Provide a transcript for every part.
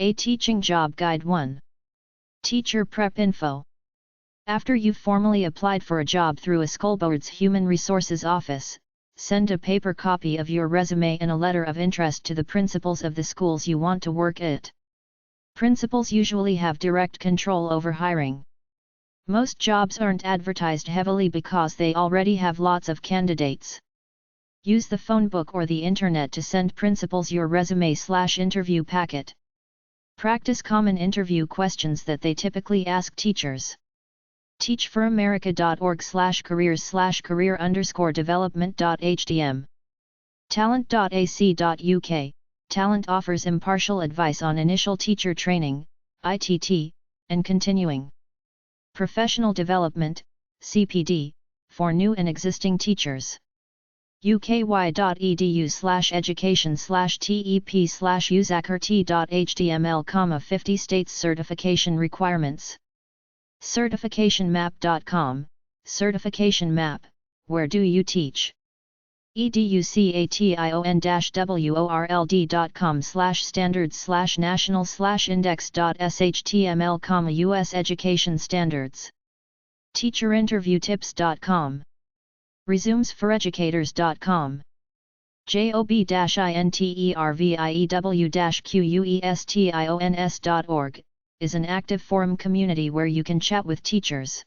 A Teaching Job Guide 1. Teacher Prep Info. After you've formally applied for a job through a school board's Human Resources Office, send a paper copy of your resume and a letter of interest to the principals of the schools you want to work at. Principals usually have direct control over hiring. Most jobs aren't advertised heavily because they already have lots of candidates. Use the phone book or the internet to send principals your resume/interview packet. Practice common interview questions that they typically ask teachers. teachforamerica.org/careers/career_development.htm. Talent.ac.uk. Talent offers impartial advice on initial teacher training, ITT, and continuing professional development, CPD, for new and existing teachers. uky.edu/education/tep/usacrt.html, 50 states certification requirements. Certificationmap.com, Certification Map, where do you teach? education.world.com/standards/national/index.html, US Education Standards. Teacherinterviewtips.com. Resumesforeducators.com. job-interview-questions.org, is an active forum community where you can chat with teachers.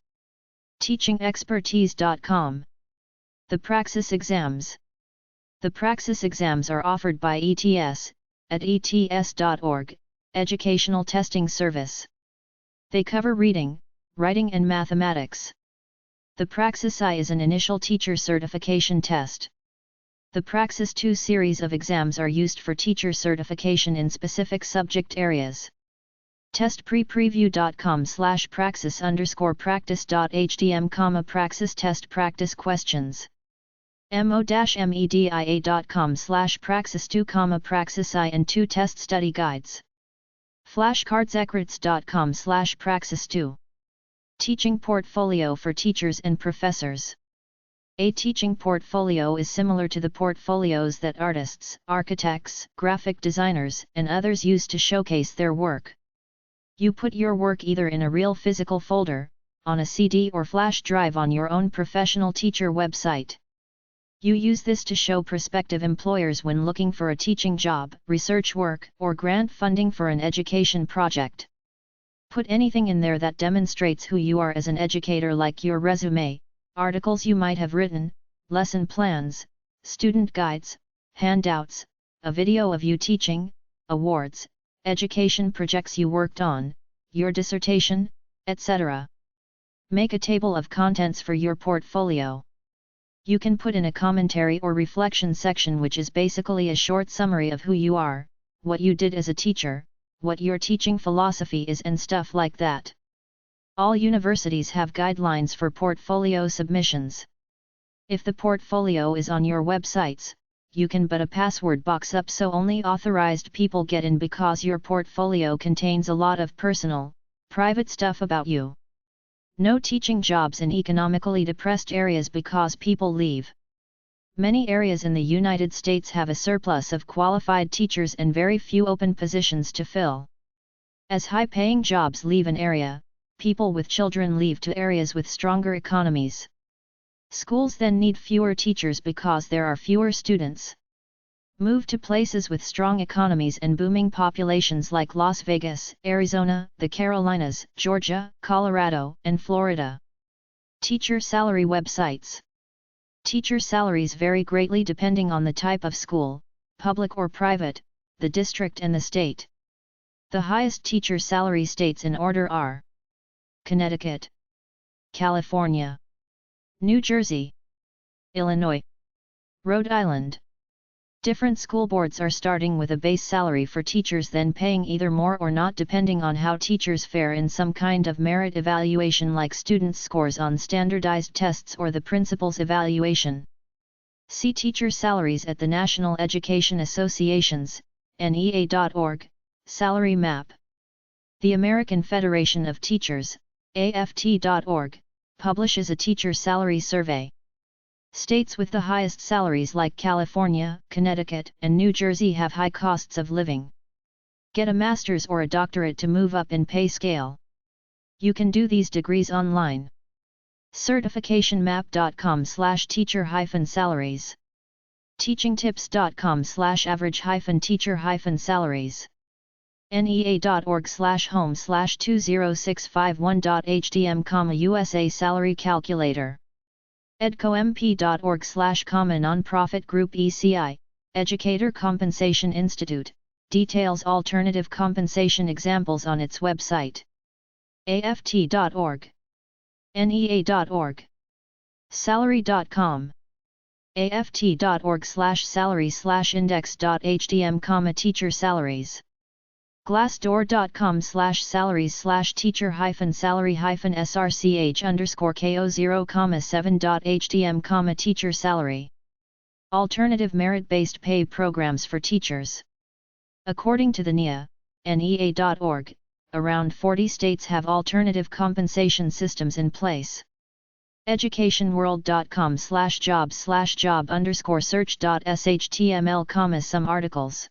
Teachingexpertise.com. The Praxis Exams. The Praxis Exams are offered by ETS, at ets.org, Educational Testing Service. They cover reading, writing and mathematics. The Praxis I is an initial teacher certification test. The Praxis II series of exams are used for teacher certification in specific subject areas. testprepreview.com/praxis_practice.htm, Praxis test practice questions. mo-media.com/praxis2, Praxis I and II test study guides. flashcardsecrets.com/praxis2. Teaching portfolio for teachers and professors. A teaching portfolio is similar to the portfolios that artists, architects, graphic designers, and others use to showcase their work. You put your work either in a real physical folder, on a CD or flash drive on your own professional teacher website. You use this to show prospective employers when looking for a teaching job, research work, or grant funding for an education project. Put anything in there that demonstrates who you are as an educator, like your resume, articles you might have written, lesson plans, student guides, handouts, a video of you teaching, awards, education projects you worked on, your dissertation, etc. Make a table of contents for your portfolio. You can put in a commentary or reflection section, which is basically a short summary of who you are, what you did as a teacher, what your teaching philosophy is, and stuff like that. All universities have guidelines for portfolio submissions. If the portfolio is on your websites, you can put a password box up so only authorized people get in, because your portfolio contains a lot of personal, private stuff about you. No teaching jobs in economically depressed areas because people leave. Many areas in the United States have a surplus of qualified teachers and very few open positions to fill. As high-paying jobs leave an area, people with children leave to areas with stronger economies. Schools then need fewer teachers because there are fewer students. Move to places with strong economies and booming populations like Las Vegas, Arizona, the Carolinas, Georgia, Colorado, and Florida. Teacher salary websites. Teacher salaries vary greatly depending on the type of school, public or private, the district and the state. The highest teacher salary states in order are Connecticut, California, New Jersey, Illinois, Rhode Island. Different school boards are starting with a base salary for teachers, then paying either more or not depending on how teachers fare in some kind of merit evaluation, like students' scores on standardized tests or the principal's evaluation. See teacher salaries at the National Education Association's, NEA.org, salary map. The American Federation of Teachers, AFT.org, publishes a teacher salary survey. States with the highest salaries like California, Connecticut, and New Jersey have high costs of living. Get a master's or a doctorate to move up in pay scale. You can do these degrees online. Certificationmap.com/teacher-salaries. teachingtips.com/average-teacher-salaries. NEA.org/home/20651.hdm, USA salary calculator. edcomp.org/ nonprofit group ECI, Educator Compensation Institute, details alternative compensation examples on its website. aft.org. NEA.org. Salary.com. aft.org/salary/index.hdm, teacher salaries. glassdoor.com/salaries/teacher-salary-srch_ko0,7.hdm, teacher salary. Alternative merit-based pay programs for teachers. According to the NEA.org, around 40 states have alternative compensation systems in place. educationworld.com/job/job_search.html, some articles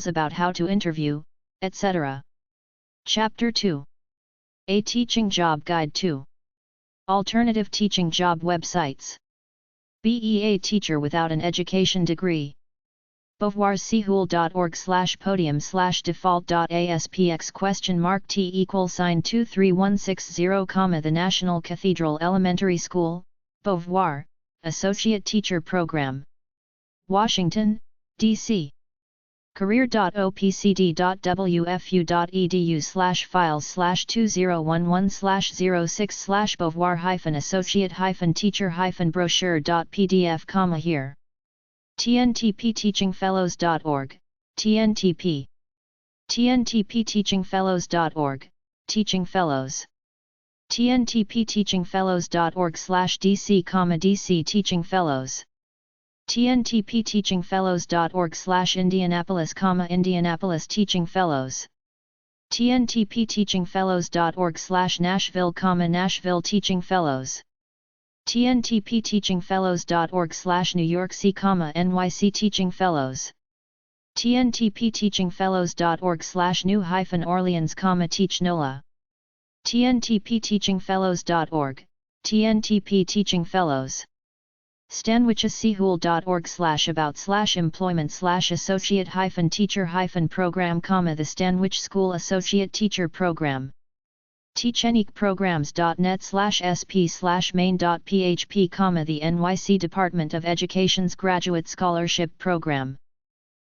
about how to interview, etc. Chapter 2. A Teaching Job Guide 2. Alternative teaching job websites. BEA teacher without an education degree. beauvoirschools.org/podium/default.aspx?T=23160, The National Cathedral Elementary School, Beauvoir, Associate Teacher Program. Washington, D.C. career.opcd.wfu.edu/files/2011/06/beauvoir-associate-teacher-brochure.pdf, here. tntpteachingfellows.org, TNTP. tntpteachingfellows.org, Teaching Fellows. tntpteachingfellows.org/DC, DC Teaching Fellows. tntpteachingfellows.org/Indianapolis, Indianapolis Teaching Fellows. tntpteachingfellows.org/Nashville, Nashville Teaching Fellows. tntpteachingfellows.org/New York C, NYC Teaching Fellows. tntpteachingfellows.org/New-Orleans, Teach NOLA. tntpteachingfellows.org, TNTP Teaching Fellows. stanwichschool.org/about/employment/associate-teacher-program, the Stanwich School Associate Teacher Program. teacheniqueprograms.net/sp/main.php, the NYC Department of Education's Graduate Scholarship Program.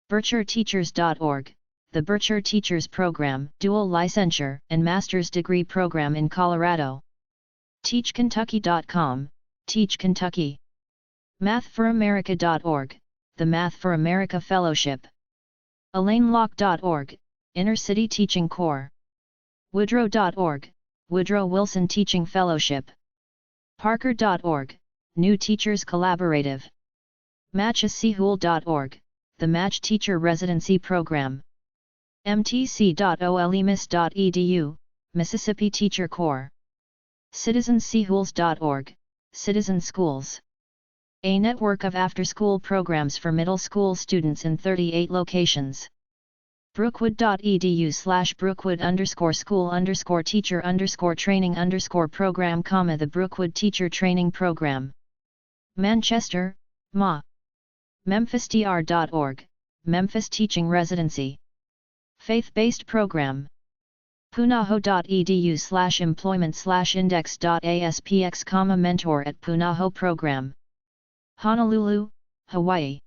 bircherteachers.org, the Bircher Teachers Program, dual licensure and master's degree program in Colorado. teachkentucky.com, Teach Kentucky. mathforamerica.org, the Math for America Fellowship. alainlocke.org, Inner City Teaching Corps. woodrow.org, Woodrow Wilson Teaching Fellowship. parker.org, New Teachers Collaborative. matchaschool.org, the Match Teacher Residency Program. mtc.olemis.edu, Mississippi Teacher Corps. citizenschools.org, Citizen Schools. A network of after-school programs for middle school students in 38 locations. brookwood.edu/brookwood_school_teacher_training_program, the Brookwood Teacher Training Program. Manchester, MA. memphisdr.org, Memphis Teaching Residency. Faith-based program. punahou.edu/employment/index.aspx, mentor at Punahou Program. Honolulu, Hawaii.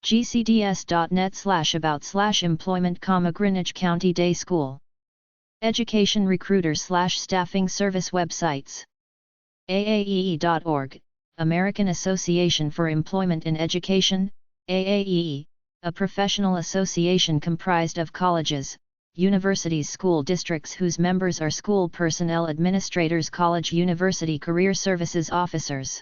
gcds.net/about/employment, Greenwich County Day School. Education recruiter/staffing service websites. AAEE.org, American Association for Employment in Education, AAEE, a professional association comprised of colleges, universities, school districts whose members are school personnel, administrators, college, university, career services officers.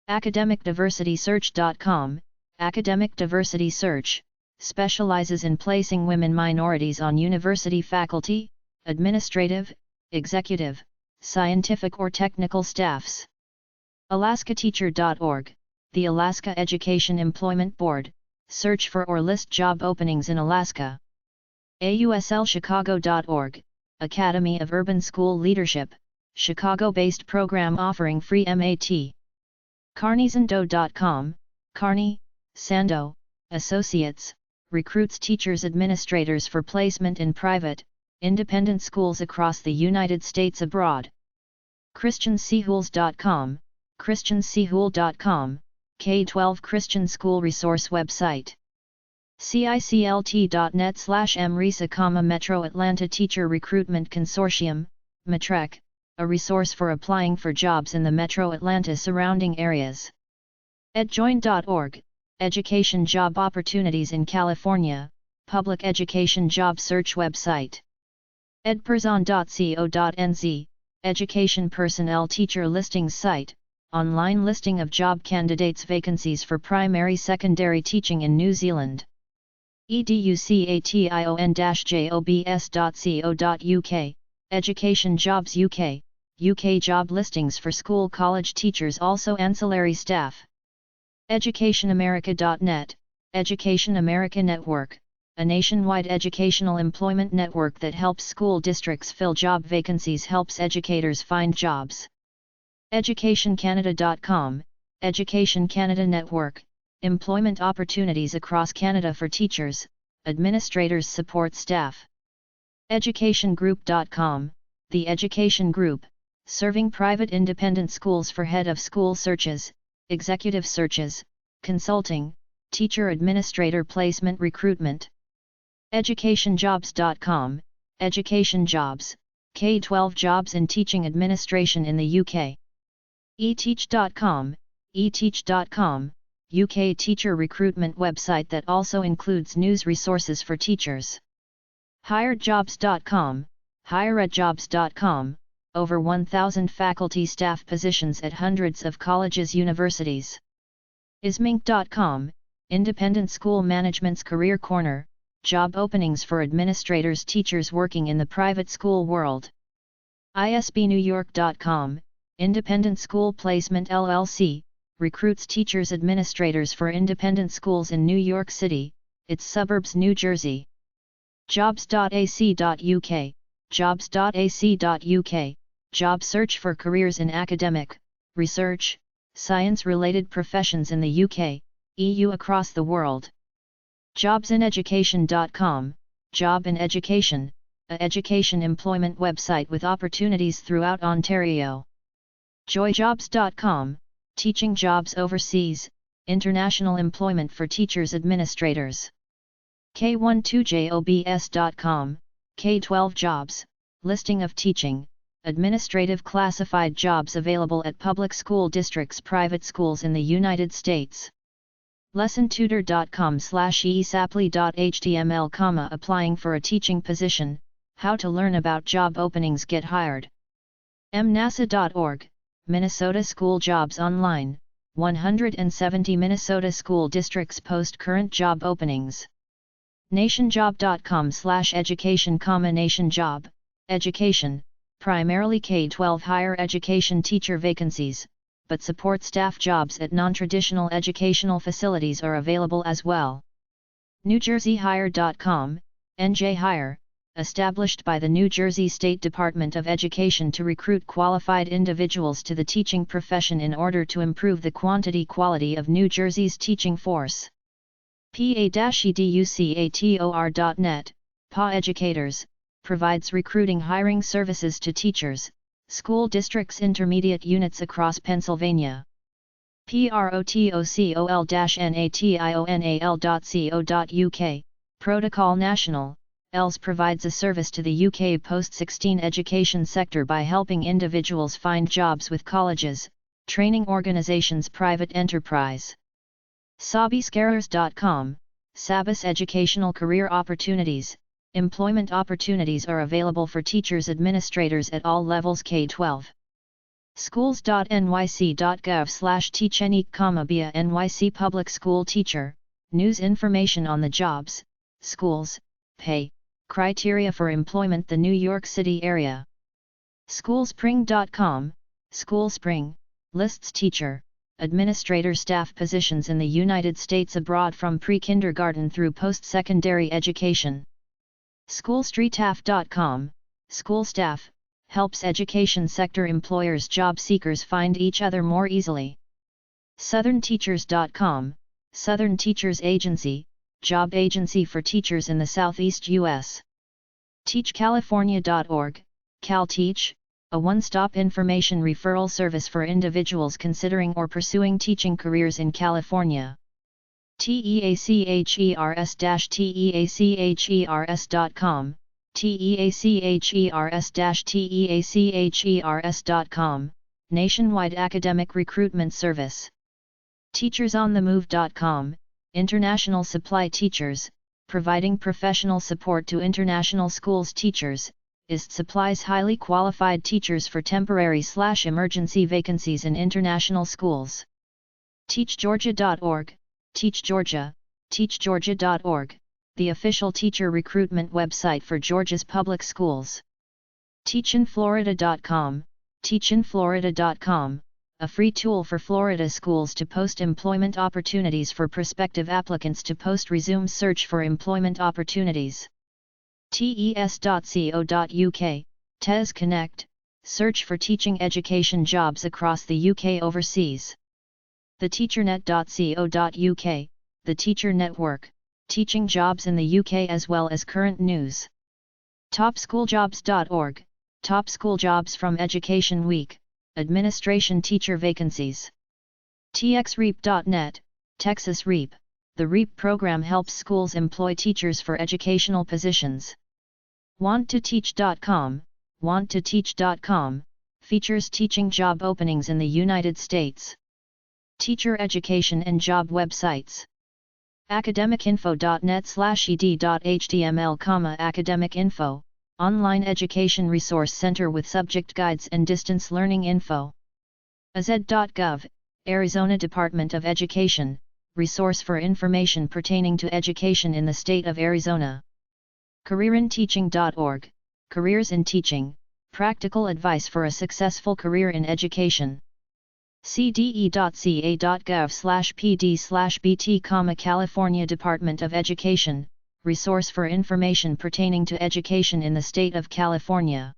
academicdiversitysearch.com, Academic Diversity Search, specializes in placing women minorities on university faculty, administrative, executive, scientific or technical staffs. alaskateacher.org, the Alaska Education Employment Board, search for or list job openings in Alaska. auslchicago.org, Academy of Urban School Leadership, Chicago-based program offering free MAT. carniesando.com, Carney, Sando, Associates, recruits teachers administrators for placement in private, independent schools across the United States abroad. christiansehools.com, christiansehools.com, K-12 Christian School Resource website. ciclt.net/mrisa, Metro Atlanta Teacher Recruitment Consortium, METREC, a resource for applying for jobs in the Metro Atlanta surrounding areas. edjoin.org, Education Job Opportunities in California, public education job search website. edpersonal.co.nz, Education Personnel Teacher Listings site, online listing of job candidates vacancies for primary secondary teaching in New Zealand. education-jobs.co.uk, Education Jobs UK, UK job listings for school college teachers, also ancillary staff. educationamerica.net, Education America Network, a nationwide educational employment network that helps school districts fill job vacancies, helps educators find jobs. educationcanada.com, Education Canada Network, employment opportunities across Canada for teachers, administrators, support staff. educationgroup.com, the Education Group, serving private independent schools for head of school searches, executive searches, consulting, teacher administrator placement recruitment. educationjobs.com, Education Jobs, K-12 jobs in teaching administration in the UK. eteach.com, eteach.com, UK teacher recruitment website that also includes news resources for teachers. hiredjobs.com, hiredjobs.com, over 1,000 faculty staff positions at hundreds of colleges, universities. ismink.com, Independent School Management's Career Corner, job openings for administrators, teachers working in the private school world. isbnewyork.com, Independent School Placement LLC, recruits teachers administrators for independent schools in New York City, its suburbs, New Jersey. jobs.ac.uk, jobs.ac.uk, job search for careers in academic, research, science-related professions in the UK, EU, across the world. jobsineducation.com, Job in Education, a education employment website with opportunities throughout Ontario. joyjobs.com, teaching jobs overseas, international employment for teachers, administrators. k12jobs.com, K-12 jobs, listing of teaching, administrative classified jobs available at public school districts, private schools in the United States. lessontutor.com/esapply.html, applying for a teaching position, how to learn about job openings, get hired. mnasa.org, Minnesota School Jobs Online, 170 Minnesota school districts post current job openings. nationjob.com/education, nationjob, education, primarily K-12 higher education teacher vacancies, but support staff jobs at non-traditional educational facilities are available as well. NewJerseyHire.com, NJ Hire, established by the New Jersey State Department of Education to recruit qualified individuals to the teaching profession in order to improve the quality of New Jersey's teaching force. PA-EDUCATOR.net, PA Educators, provides recruiting hiring services to teachers, school districts, intermediate units across Pennsylvania. protocol-national.co.uk, Protocol National, ELS provides a service to the UK post-16 education sector by helping individuals find jobs with colleges, training organizations, private enterprise. sabiscarers.com, Sabis educational career opportunities, employment opportunities are available for teachers, administrators at all levels K-12. schools.nyc.gov/teachenique, BIA NYC public school teacher, news information on the jobs, schools, pay, criteria for employment, the New York City area. schoolspring.com, Schoolspring, lists teacher, administrator staff positions in the United States abroad from pre-kindergarten through post-secondary education. Schoolstreetaf.com, School Staff, helps education sector employers job seekers find each other more easily. SouthernTeachers.com, Southern Teachers Agency, job agency for teachers in the Southeast U.S. TeachCalifornia.org, CalTeach, a one-stop information referral service for individuals considering or pursuing teaching careers in California. teachers-teachers.com, teachers-teachers.com, nationwide academic recruitment service. teachersonthemove.com, international supply teachers, providing professional support to international schools teachers, IST supplies highly qualified teachers for temporary/emergency vacancies in international schools. TeachGeorgia.org, Teach Georgia, teachgeorgia.org, the official teacher recruitment website for Georgia's public schools. TeachinFlorida.com, teachinflorida.com, a free tool for Florida schools to post employment opportunities for prospective applicants to post-resume search for employment opportunities. TES.co.uk, TES Connect, search for teaching education jobs across the UK overseas. TheTeacherNet.co.uk, the Teacher Network, teaching jobs in the UK as well as current news. TopSchoolJobs.org, top school jobs from Education Week, administration teacher vacancies. TXREAP.net, Texas REAP, the REAP program helps schools employ teachers for educational positions. WantToTeach.com, WantToTeach.com, features teaching job openings in the United States. Teacher education and job websites. academicinfo.net/ed.html, Academic Info, online education resource center with subject guides and distance learning info. AZ.gov, Arizona Department of Education, resource for information pertaining to education in the state of Arizona. CareerInTeaching.org, careers in teaching, practical advice for a successful career in education. cde.ca.gov/pd/bt, California Department of Education, resource for information pertaining to education in the state of California.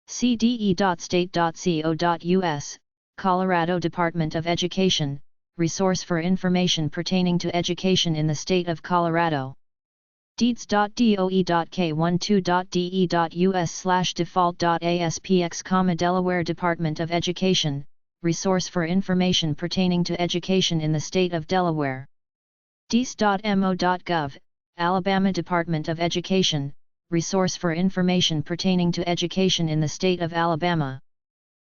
cde.state.co.us, Colorado Department of Education, resource for information pertaining to education in the state of Colorado. deeds.doe.k12.de.us/default.aspx, Delaware Department of Education, resource for information pertaining to education in the state of Delaware. dees.mo.gov, Alabama Department of Education, resource for information pertaining to education in the state of Alabama.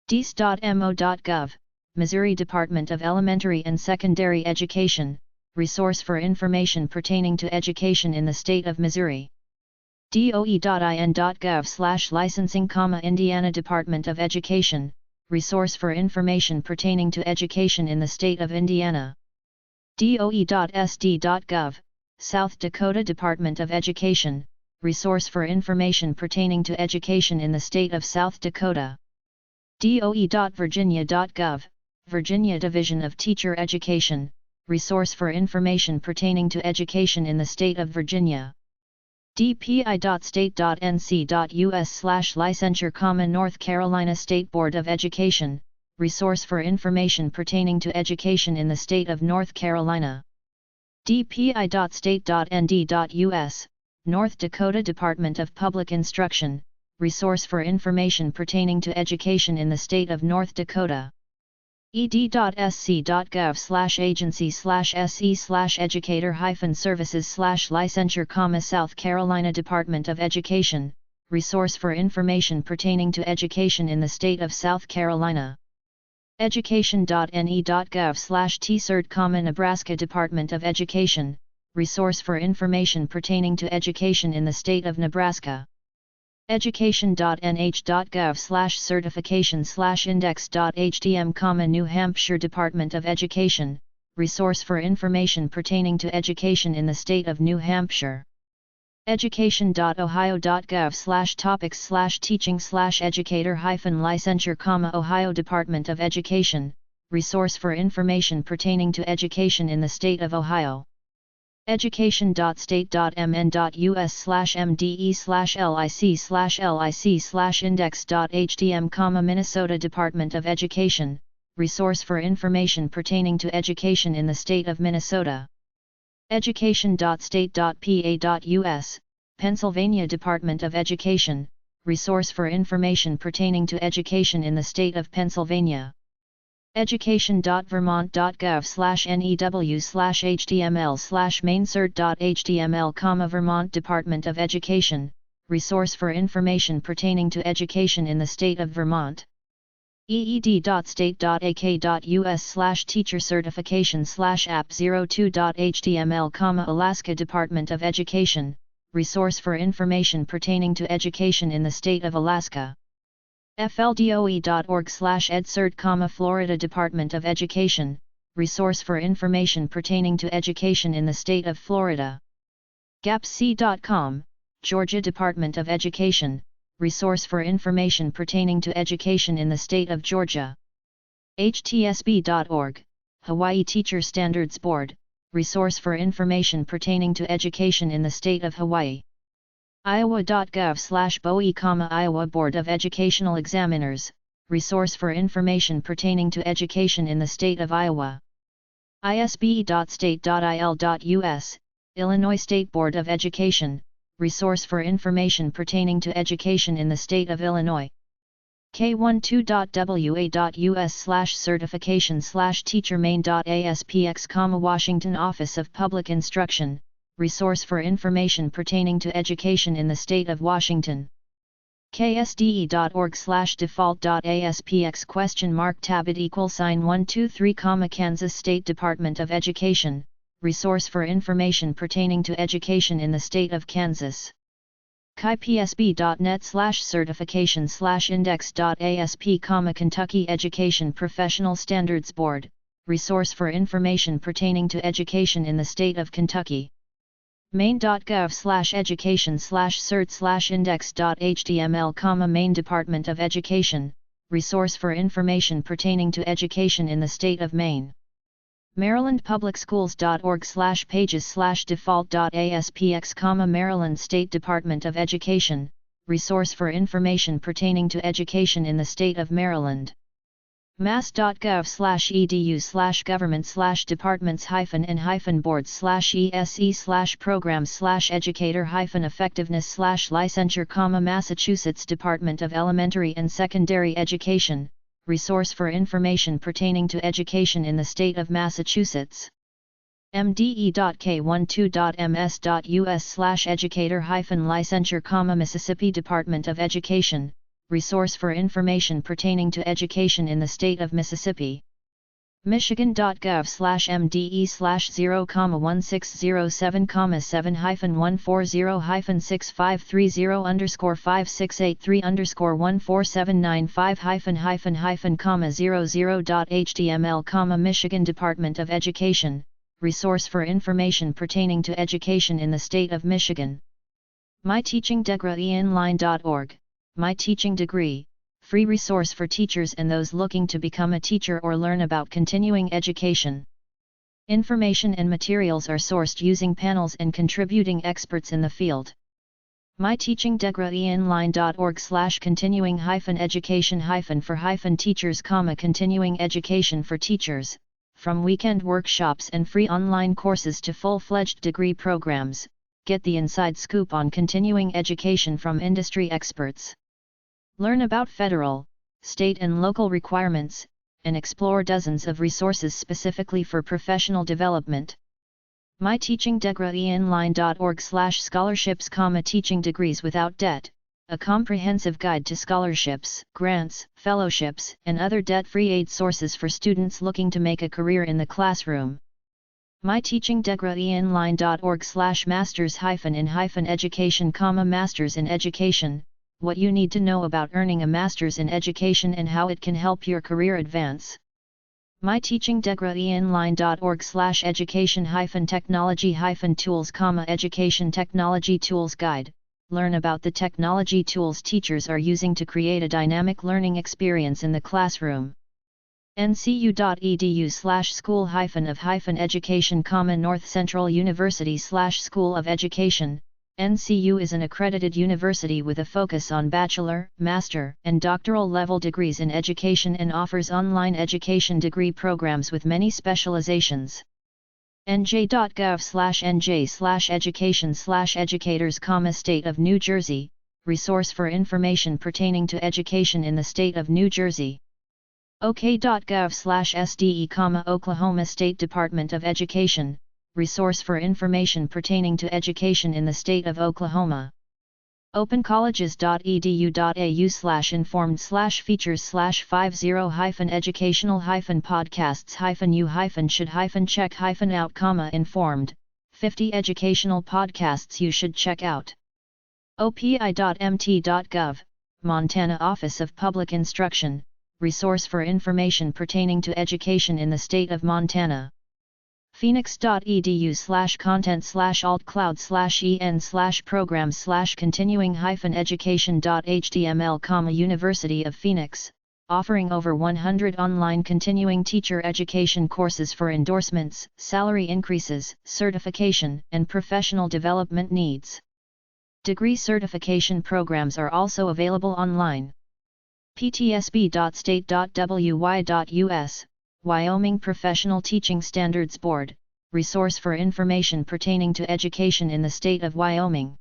dees.mo.gov, Missouri Department of Elementary and Secondary Education, resource for information pertaining to education in the state of Missouri. doe.in.gov/licensing, Indiana Department of Education, resource for information pertaining to education in the state of Indiana. doe.sd.gov, South Dakota Department of Education, resource for information pertaining to education in the state of South Dakota. doe.virginia.gov, Virginia Division of Teacher Education, resource for information pertaining to education in the state of Virginia. dpi.state.nc.us/licensure, North Carolina State Board of Education, resource for information pertaining to education in the state of North Carolina. dpi.state.nd.us, North Dakota Department of Public Instruction, resource for information pertaining to education in the state of North Dakota. ed.sc.gov/agency/se/educator-services/licensure, South Carolina Department of Education, resource for information pertaining to education in the state of South Carolina. education.ne.gov/tcert, Nebraska Department of Education, resource for information pertaining to education in the state of Nebraska. education.nh.gov/certification/index.htm, New Hampshire Department of Education, resource for information pertaining to education in the state of New Hampshire. education.ohio.gov/topics/teaching/educator-licensure, Ohio Department of Education, resource for information pertaining to education in the state of Ohio. education.state.mn.us/mde/lic/index.htm, Minnesota Department of Education, resource for information pertaining to education in the state of Minnesota. education.state.pa.us, Pennsylvania Department of Education, resource for information pertaining to education in the state of Pennsylvania. education.vermont.gov/new/html/maincert.html, Vermont Department of Education, resource for information pertaining to education in the state of Vermont. eed.state.ak.us/teacher certification/app02.html, Alaska Department of Education, resource for information pertaining to education in the state of Alaska. fldoe.org/edcert, Florida Department of Education, resource for information pertaining to education in the state of Florida. gapc.com, Georgia Department of Education, resource for information pertaining to education in the state of Georgia. htsb.org, Hawaii Teacher Standards Board, resource for information pertaining to education in the state of Hawaii. iowa.gov/boe, Iowa Board of Educational Examiners, resource for information pertaining to education in the state of Iowa. isb.state.il.us, Illinois State Board of Education, resource for information pertaining to education in the state of Illinois. k12.wa.us/certification/teachermain.aspx, Washington Office of Public Instruction, resource for information pertaining to education in the state of Washington. ksde.org/default.aspx !tabit=123, Kansas State Department of Education, resource for information pertaining to education in the state of Kansas. kipsb.net/certification/index.asp, Kentucky Education Professional Standards Board, resource for information pertaining to education in the state of Kentucky. maine.gov/education/cert/index.html, Maine Department of Education, resource for information pertaining to education in the state of Maine. marylandpublicschools.org/pages/default.aspx, Maryland State Department of Education, resource for information pertaining to education in the state of Maryland. mass.gov/edu/government/departments-boards/esse/programs/educator-effectiveness/licensure, Massachusetts Department of Elementary and Secondary Education, resource for information pertaining to education in the state of Massachusetts. mde.k12.ms.us/educator-licensure, Mississippi Department of Education, resource for information pertaining to education in the state of Mississippi. Michigan.gov/mde/0,1607530_56830_47955-5-5-5-00.html, Michigan Department of Education, resource for information pertaining to education in the state of Michigan. myteachingdegree.online.org, My Teaching Degree, free resource for teachers and those looking to become a teacher or learn about continuing education. Information and materials are sourced using panels and contributing experts in the field. myteachingdegree.online.org/continuing-education-for-teachers, continuing education for teachers, from weekend workshops and free online courses to full-fledged degree programs. Get the inside scoop on continuing education from industry experts. Learn about federal, state and local requirements, and explore dozens of resources specifically for professional development. myteachingdegree.online.org/scholarships, Teaching Degrees Without Debt, a comprehensive guide to scholarships, grants, fellowships, and other debt-free aid sources for students looking to make a career in the classroom. myteachingdegree.online.org/masters-in-education, Masters in Education, what you need to know about earning a master's in education and how it can help your career advance. myteachingdegree.online.org/education-technology-tools, Education Technology Tools Guide, learn about the technology tools teachers are using to create a dynamic learning experience in the classroom. ncu.edu/school-of-education, North Central University/School of Education. NCU is an accredited university with a focus on bachelor, master, and doctoral level degrees in education and offers online education degree programs with many specializations. nj.gov/nj/education/educators, State of New Jersey, resource for information pertaining to education in the state of New Jersey. ok.gov/SDE, Oklahoma State Department of Education, resource for information pertaining to education in the state of Oklahoma. opencolleges.edu.au/informed/features/50-podcasts-you-should-check-out, 50 educational podcasts you should check out. opi.mt.gov, Montana Office of Public Instruction, resource for information pertaining to education in the state of Montana. phoenix.edu/content/alt-cloud/en/programs/continuing-education.html, University of Phoenix, offering over 100 online continuing teacher education courses for endorsements, salary increases, certification, and professional development needs. Degree certification programs are also available online. ptsb.state.wy.us, Wyoming Professional Teaching Standards Board, resource for information pertaining to education in the state of Wyoming.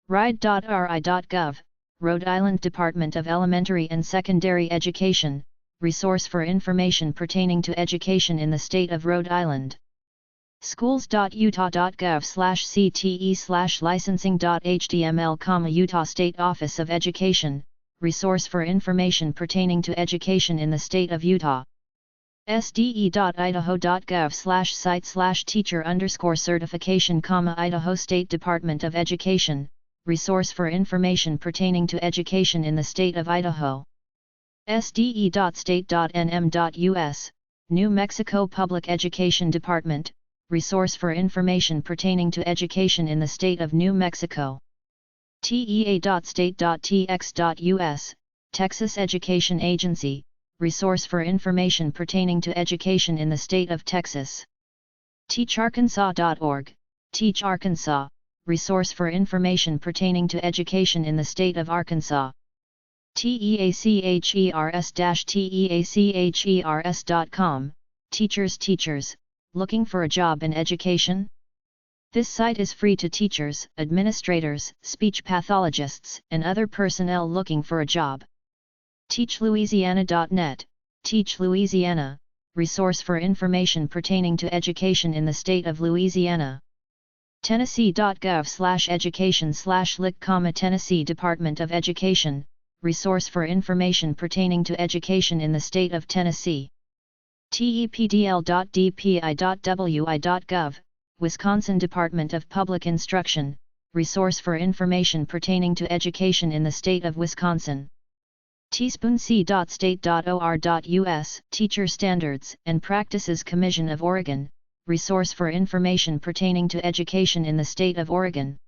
ride.ri.gov, Rhode Island Department of Elementary and Secondary Education, resource for information pertaining to education in the state of Rhode Island. schools.utah.gov/cte/licensing.html, Utah State Office of Education, resource for information pertaining to education in the state of Utah. sde.idaho.gov/site/teacher_certification, Idaho State Department of Education, resource for information pertaining to education in the state of Idaho. sde.state.nm.us, New Mexico Public Education Department, resource for information pertaining to education in the state of New Mexico. tea.state.tx.us, Texas Education Agency, resource for information pertaining to education in the state of Texas. teacharkansas.org, Teach Arkansas, resource for information pertaining to education in the state of Arkansas. teachers-teachers.com, Teachers, looking for a job in education? This site is free to teachers, administrators, speech pathologists, and other personnel looking for a job. TeachLouisiana.net, Teach Louisiana, resource for information pertaining to education in the state of Louisiana. Tennessee.gov/education/lit, Tennessee Department of Education, resource for information pertaining to education in the state of Tennessee. tepdl.dpi.wi.gov, Wisconsin Department of Public Instruction, resource for information pertaining to education in the state of Wisconsin. teaspoonc.state.or.us, Teacher Standards and Practices Commission of Oregon, resource for information pertaining to education in the state of Oregon.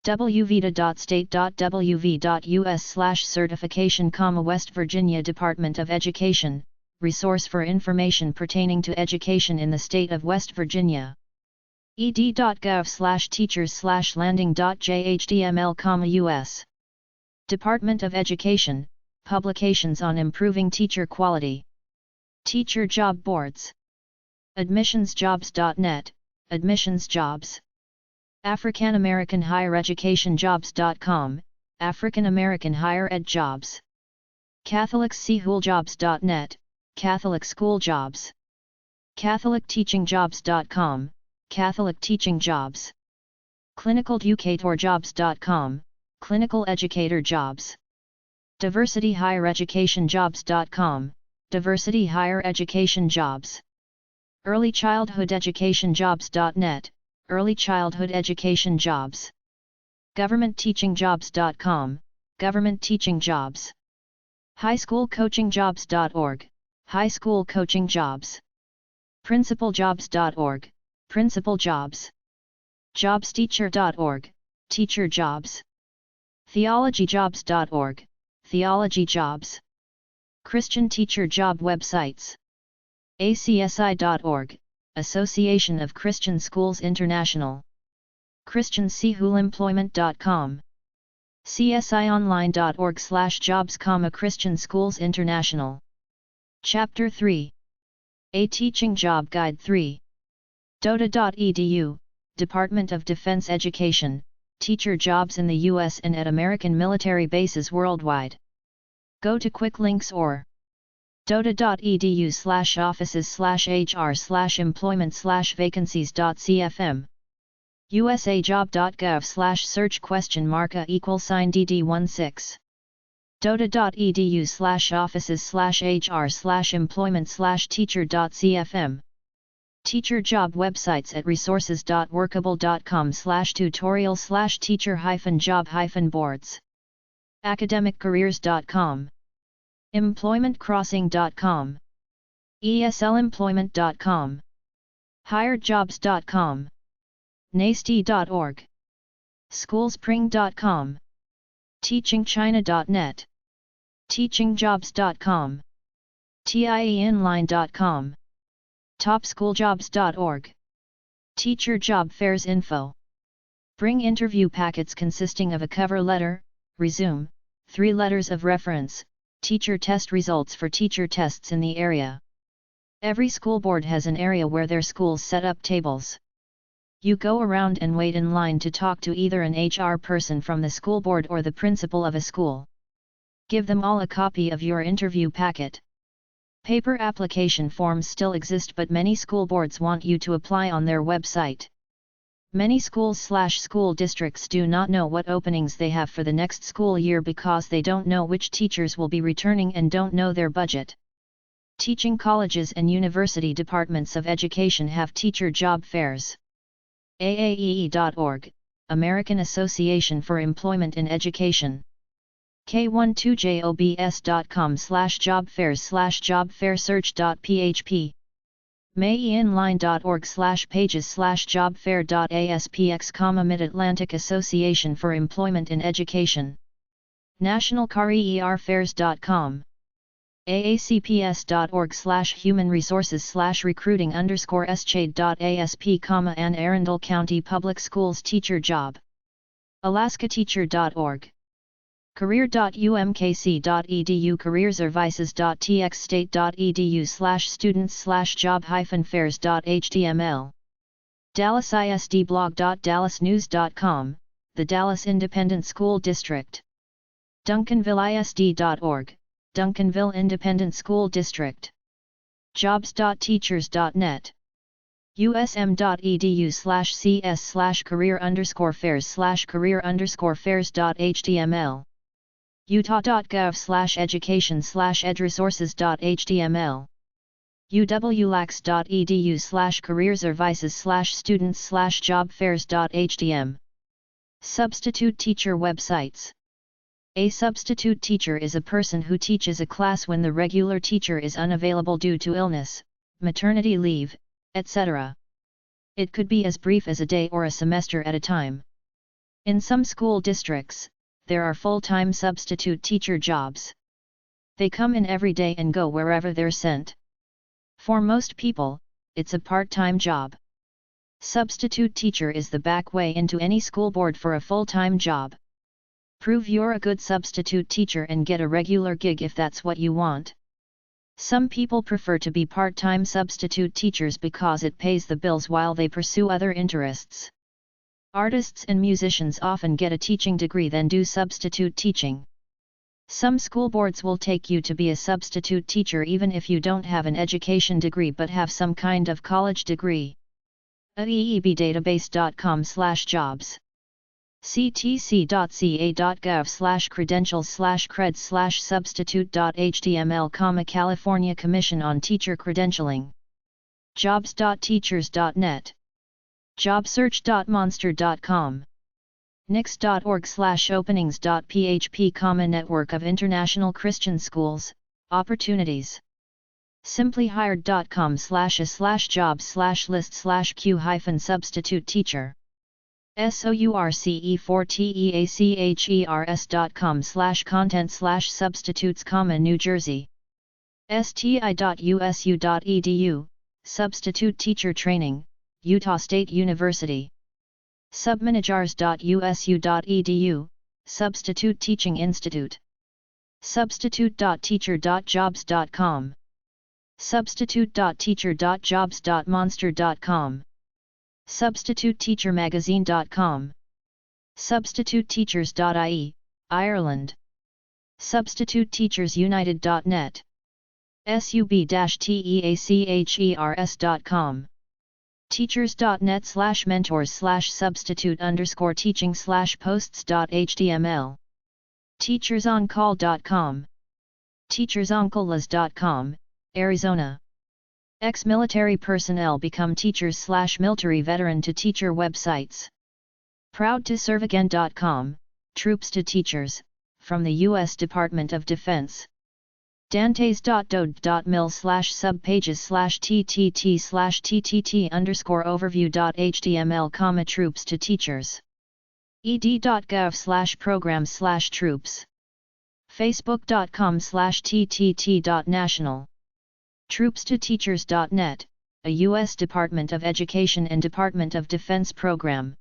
wvita.state.wv.us/certification, West Virginia Department of Education, resource for information pertaining to education in the state of West Virginia. ed.gov/teachers/landing.jhtml, US. Department of Education, publications on improving teacher quality. Teacher job boards. Admissionsjobs.net, admissions jobs. African American Higher Education Jobs.com, African American Higher Ed Jobs. CatholicSchoolJobs.net, Catholic School Jobs. CatholicTeachingJobs.com, Catholic Teaching Jobs. ClinicalEducatorJobs.com, Clinical Educator Jobs. DiversityHigherEducationJobs.com, Diversity Higher Education Jobs. EarlyChildhoodEducationJobs.net, Early Childhood Education Jobs. GovernmentTeachingJobs.com, Government Teaching Jobs. HighSchoolCoachingJobs.org, High School Coaching Jobs. PrincipalJobs.org, Principal Jobs. JobsTeacher.org, Teacher Jobs. TheologyJobs.org, Theology Jobs. Christian teacher job websites. ACSI.org, Association of Christian Schools International. ChristianSchoolEmployment.com. CSIOnline.org/jobs, Christian Schools International. Chapter 3. A Teaching Job Guide 3. DOTA.edu, Department of Defense Education, teacher jobs in the U.S. and at American military bases worldwide. Go to quick links or dota.edu/offices/hr/employment/vacancies.cfm. usajob.gov/search $?DD16. dota.edu/offices/hr/employment/teacher.cfm. Teacher job websites at resources.workable.com/tutorial/teacher-job-boards. academiccareers.com. employmentcrossing.com. eslemployment.com. hiredjobs.com. nasty.org. schoolspring.com. teachingchina.net. teachingjobs.com. tieinline.com. topschooljobs.org. Teacher job fairs info. Bring interview packets consisting of a cover letter, resume, 3 letters of reference, teacher test results for teacher tests in the area. Every school board has an area where their schools set up tables. You go around and wait in line to talk to either an HR person from the school board or the principal of a school. Give them all a copy of your interview packet. Paper application forms still exist, but many school boards want you to apply on their website. Many schools/school districts do not know what openings they have for the next school year because they don't know which teachers will be returning and don't know their budget. Teaching colleges and university departments of education have teacher job fairs. AAEE.org, American Association for Employment in Education. K12jobs.com/jobfairs/jobfairsearch.php. mayeinline.org/pages/jobfair.aspx, Mid-Atlantic Association for Employment in Education. nationalcareerfairs.com. aacps.org/humanresources/recruiting_schade.asp, Anne Arundel County Public Schools teacher job. alaskateacher.org. career.umkc.edu. careerservices.tx-state.edu/students/job-fairs.html. dallasisdblog.dallasnews.com, the Dallas Independent School District. duncanvilleisd.org, Duncanville Independent School District. jobs.teachers.net. usm.edu/cs/career_fairs/career_fairs.html. utah.gov/education/edresources.html. uwlax.edu/careerservices/students/jobfairs.htm. Substitute teacher websites. A substitute teacher is a person who teaches a class when the regular teacher is unavailable due to illness, maternity leave, etc. It could be as brief as a day or a semester at a time. In some school districts, there are full-time substitute teacher jobs. They come in every day and go wherever they're sent. For most people, it's a part-time job. Substitute teacher is the back way into any school board for a full-time job. Prove you're a good substitute teacher and get a regular gig if that's what you want. Some people prefer to be part-time substitute teachers because it pays the bills while they pursue other interests. Artists and musicians often get a teaching degree then do substitute teaching. Some school boards will take you to be a substitute teacher even if you don't have an education degree but have some kind of college degree. aeebdatabase.com/jobs. ctc.ca.gov/credentials/substitute.html, California Commission on Teacher Credentialing. jobs.teachers.net. jobsearch.monster.com. nix.org/openings.php, Network of International Christian Schools, Opportunities. simplyhired.com/a/jobs/list/q-substitute teacher. source4teachers.com/content/substitutes, New Jersey. sti.usu.edu, Substitute Teacher Training, Utah State University. Submanagers.usu.edu, Substitute Teaching Institute. Substitute.teacher.jobs.com. Substitute.teacher.jobs.monster.com. SubstituteTeacherMagazine.com. SubstituteTeachers.ie, Ireland. SubstituteTeachersUnited.net. sub-teachers.com. teachers.net/mentors/substitute_teaching/posts.html. teachersoncall.com. teachersoncallas.com, Arizona. Ex-military personnel become teachers/military veteran to teacher websites. proudtoserveagain.com, troops to teachers, from the U.S. Department of Defense. dantes.dode.mil/subpages/ttt/ttt_overview.html, troops to teachers. ed.gov/programs/troops. facebook.com/ttt.national. troopstoteachers.net, a U.S. Department of Education and Department of Defense program.